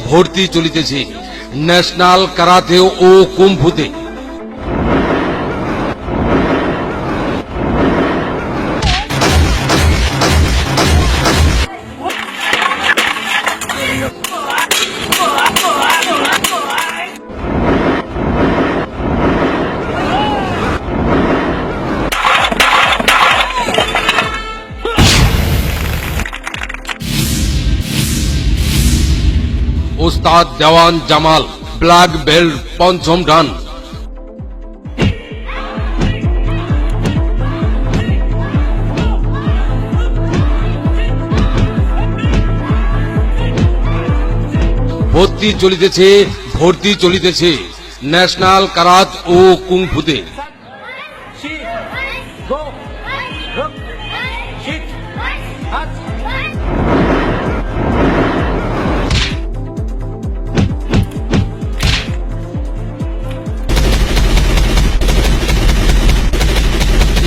ভর্তি চলিতেছে national karate ও কুম্ফুতে। ওস্তাদ দেওয়ান জামাল, ব্ল্যাক বেল্ট, পঞ্চম ডান। ভর্তি চলিতেছে ন্যাশনাল কারাত ও কুংফুতে।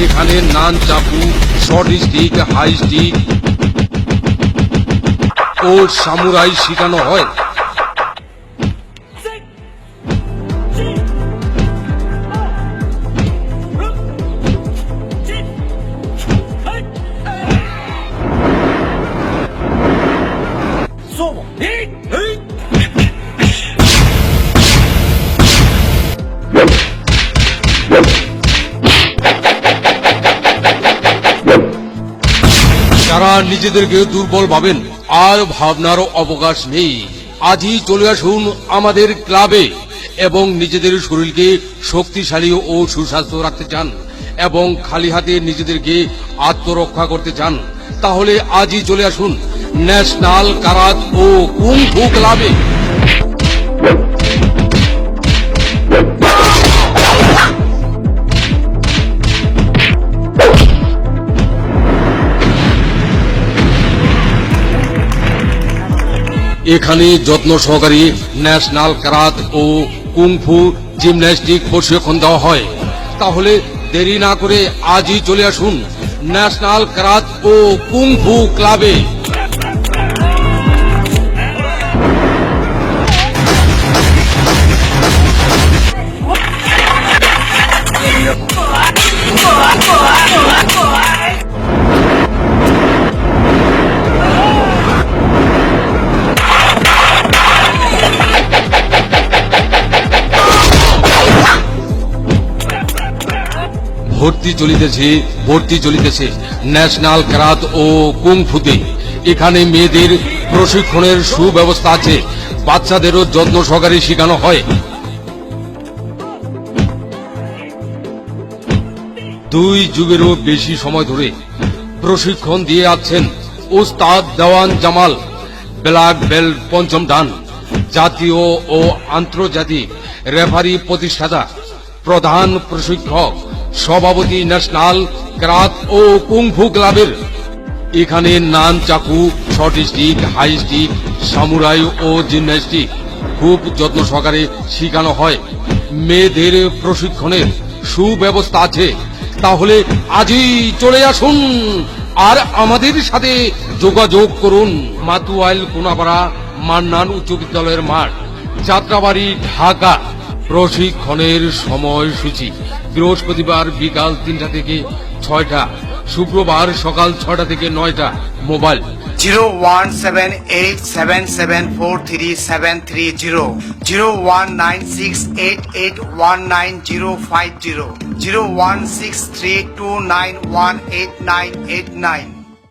এখানে nunchaku, short stick, high stick ও সামুরাই শেখানো হয়। যারা নিজেদেরকে দুর্বল ভাবেন, আর ভাবনারও অবকাশ নেই। আজই চলে আসুন আমাদের ক্লাবে এবং নিজেদের শরীরকে শক্তিশালী ও সুস্বাস্থ্য রাখতে চান এবং খালি হাতে নিজেদেরকে আত্মরক্ষা করতে চান, তাহলে আজই চলে আসুন ন্যাশনাল কারাত ও কুংফু ক্লাবে। এখানে যত্ন সহকারে ন্যাশনাল কারাত ও কুংফু জিমন্যাস্টিক প্রশিক্ষণ দেওয়া হয়। তাহলে দেরি না করে আজই চলে আসুন ন্যাশনাল কারাত ও কুংফু ক্লাবে। ভর্তি চলিতেছে ন্যাশনাল কারাত ও কুংফুতে। এখানে মেয়েদের প্রশিক্ষণের সুব্যবস্থা আছে, বাচ্চাদেরও যত্ন সহকারে শেখানো হয়। 2 যুগেরও বেশি সময় ধরে প্রশিক্ষণ দিয়ে আসছেন ওস্তাদ দেওয়ান জামাল, ব্ল্যাক বেল্ট, পঞ্চম ডান, জাতীয় ও আন্তর্জাতিক রেফারি প্রতিষ্ঠাতা, প্রধান প্রশিক্ষক, সভাপতি ন্যাশনাল কারাত ও কুংফু ক্লাবের। এখানে nunchaku, short stick, high stick, samurai ও জিমন্যাস্টিক খুব যত্ন সহকারে শেখানো হয়। মেয়েদের প্রশিক্ষণের সুব্যবস্থা আছে। তাহলে আজই চলে আসুন আর আমাদের সাথে যোগাযোগ করুন। মাতুয়াইল কোনাপাড়া মান্নান উচ্চ বিদ্যালয়ের মাঠ, যাত্রাবাড়ি, ঢাকা। প্রশিক্ষণের সময়সূচি: বৃহস্পতিবার বিকাল 3টা থেকে 6টা, শুক্রবার সকাল 6টা থেকে 9টা। মোবাইল 017877437330, 019688195050, 016329188989।